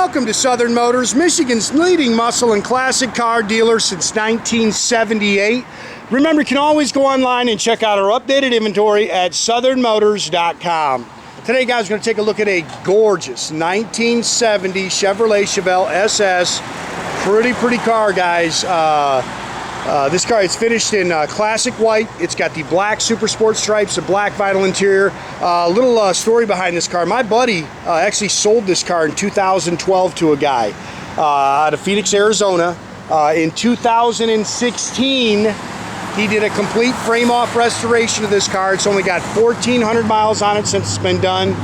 Welcome to Southern Motors, Michigan's leading muscle and classic car dealer since 1978. Remember, you can always go online and check out our updated inventory at southernmotors.com. Today, guys, we're going to take a look at a gorgeous 1970 Chevrolet Chevelle SS. Pretty car, guys. This car is finished in classic white. It's got the black super sport stripes, a black vinyl interior. Little story behind this car. My buddy actually sold this car in 2012 to a guy out of Phoenix, Arizona. In 2016, he did a complete frame-off restoration of this car. It's only got 1,400 miles on it since it's been done.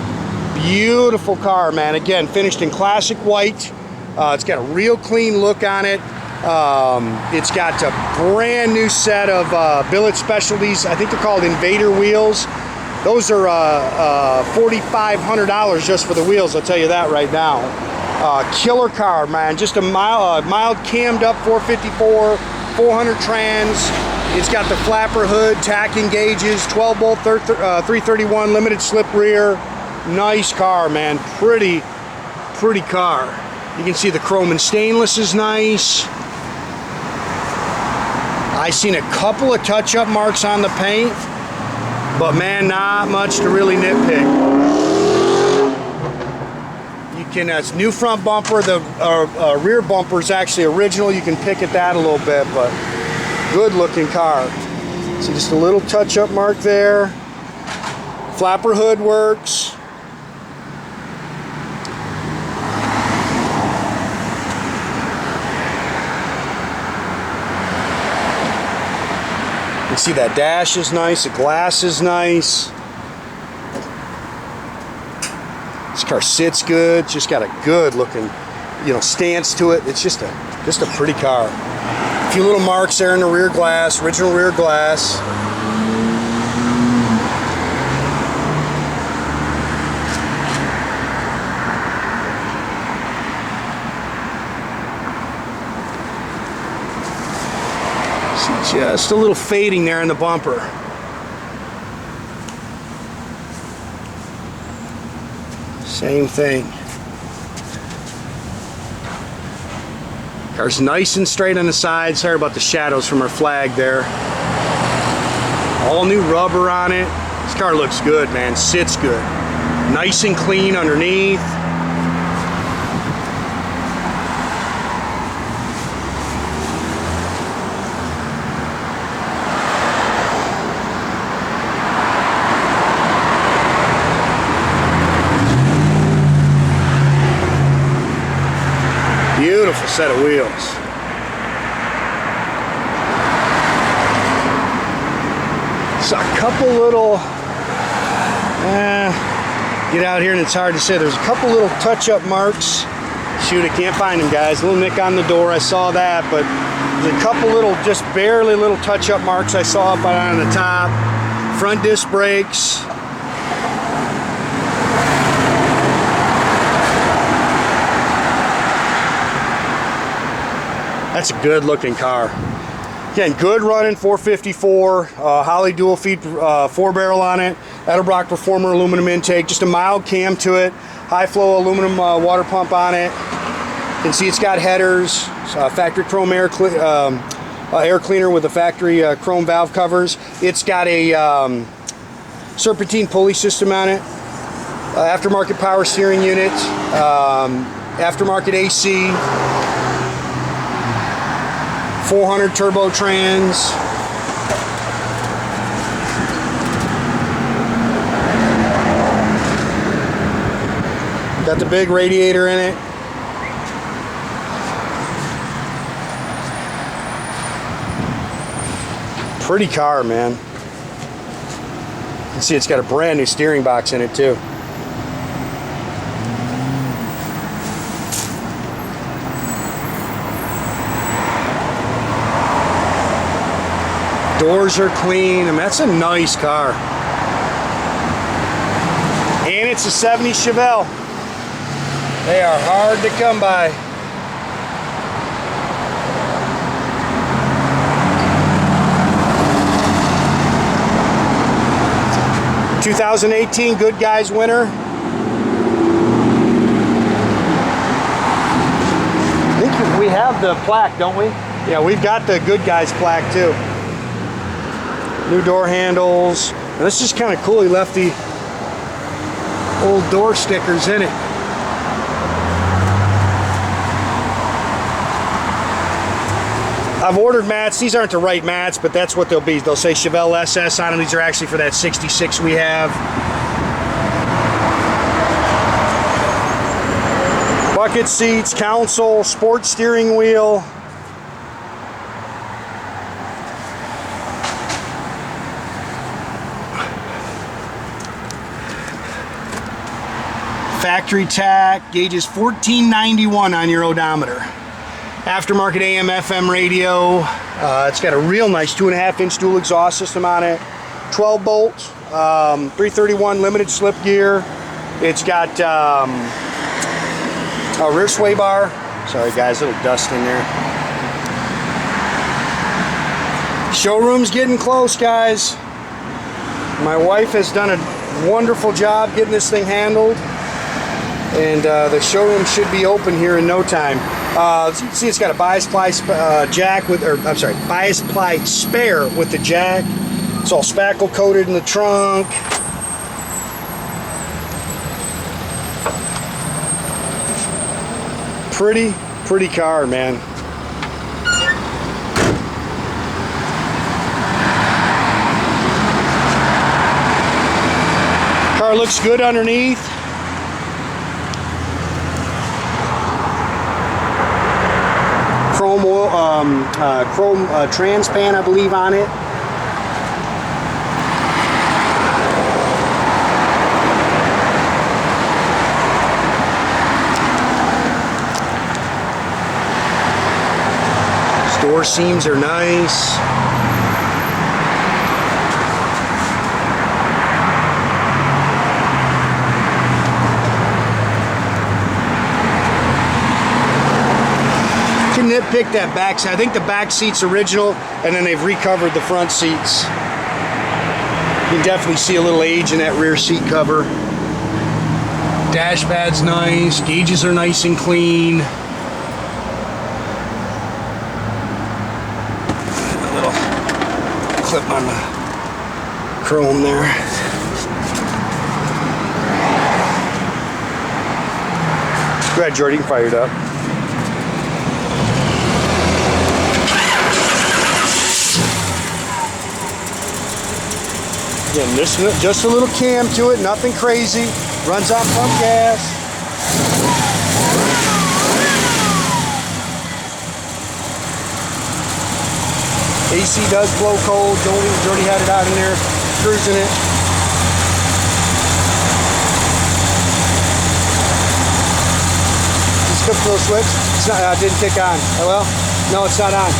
Beautiful car, man. Again, finished in classic white. It's got a real clean look on it. It's got a brand new set of Billet Specialties. I think they're called Invader wheels. Those are $4,500 just for the wheels, I'll tell you that right now. Killer car, man. Just a mild cammed up 454, 400 trans. It's got the flapper hood, tach gauges, 12-bolt 331 limited slip rear. Nice car, man. Pretty car. You can see the chrome and stainless is nice. I seen a couple of touch-up marks on the paint, but man, not much to really nitpick. You can, it's new front bumper. The rear bumper is actually original. You can pick at that a little bit, but good-looking car. See just a little touch-up mark there. Flapper hood works. You can see that dash is nice, the glass is nice. This car sits good, just got a good looking, stance to it. It's just a pretty car. A few little marks there in the rear glass, original rear glass. Just a little fading there in the bumper. Same thing. Car's nice and straight on the side. Sorry about the shadows from our flag there. All new rubber on it. This car looks good, man. Sits good. Nice and clean underneath. Beautiful set of wheels. So a couple little, get out here and it's hard to say. There's a couple little touch-up marks. Shoot, I can't find them, guys. A little nick on the door, I saw that, but there's a couple little, just barely little touch-up marks I saw up on the top. Front disc brakes. That's a good looking car. Again, good running 454, Holley dual feed 4-barrel on it, Edelbrock Performer aluminum intake, just a mild cam to it, high flow aluminum water pump on it. You can see it's got headers, factory chrome air cleaner with the factory chrome valve covers. It's got a serpentine pulley system on it, aftermarket power steering unit, aftermarket AC. 400 turbo trans. Got the big radiator in it. Pretty car, man. You can see it's got a brand new steering box in it too. Doors are clean. I mean, that's a nice car. And it's a 70 Chevelle. They are hard to come by. 2018 Good Guys winner. the plaque, don't we? Yeah, we've got the Good Guys plaque too. New door handles. And this is kind of cool. He left the old door stickers in it. I've ordered mats. These aren't the right mats, but that's what they'll be. They'll say Chevelle SS on them. These are actually for that 66 we have. Bucket seats, console, sports steering wheel. Factory tach, gauges 1491 on your odometer. Aftermarket AM FM radio. It's got a real nice 2.5-inch dual exhaust system on it. 12 bolt, 331 limited slip gear. It's got a rear sway bar. Sorry guys, a little dust in there. Showroom's getting close, guys. My wife has done a wonderful job getting this thing handled. And the showroom should be open here in no time. As you can see, it's got a bias ply jack with, or I'm sorry, bias ply spare with the jack. It's all spackle coated in the trunk. Pretty car, man. Car looks good underneath. Chrome trans pan, I believe, on it. Door seams are nice. Can nitpick that back seat. I think the back seat's original, and then they've recovered the front seats. You can definitely see a little age in that rear seat cover. Dash pad's nice. Gauges are nice and clean. A little clip on the chrome there. Go ahead, Jordy, you can fire it up. Again, just a little cam to it, nothing crazy. Runs on pump gas. AC does blow cold. Jordy had it out in there, cruising it. Just flip the little switch. It's not. Didn't kick on. Oh, well, no, it's not on.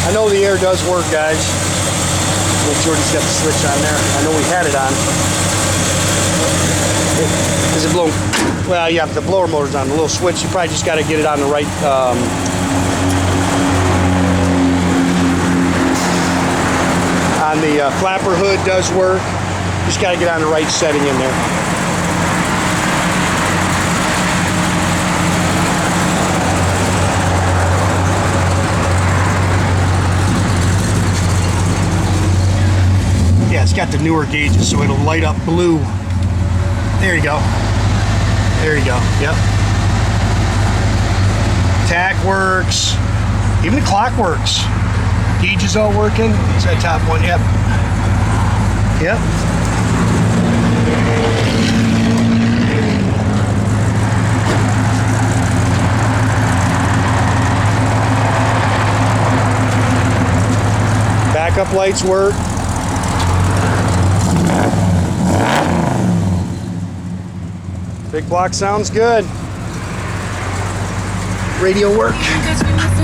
I know the air does work, guys. Jordy's got the switch on there. I know we had it on. Is it blowing? Well, yeah, the blower motor's on. The little switch, you probably just got to get it on the right. On the flapper hood does work. Just got to get on the right setting in there. It's got the newer gauges, so it'll light up blue. There you go. There you go. Yep. Tach works. Even the clock works. Gauges all working. It's that top one. Yep. Yep. Backup lights work. Big block sounds good. Radio work.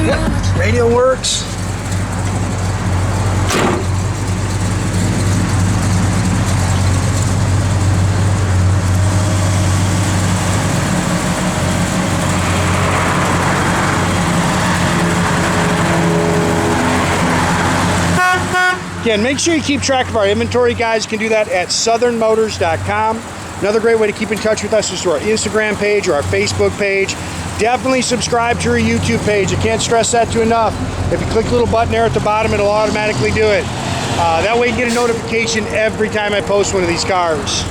Yep, radio works. Again, make sure you keep track of our inventory, guys. You can do that at southernmotors.com. Another great way to keep in touch with us is through our Instagram page or our Facebook page. definitely subscribe to her YouTube page. I can't stress that to enough. If you click the little button there at the bottom, it'll automatically do it. That way you get a notification every time I post one of these cars.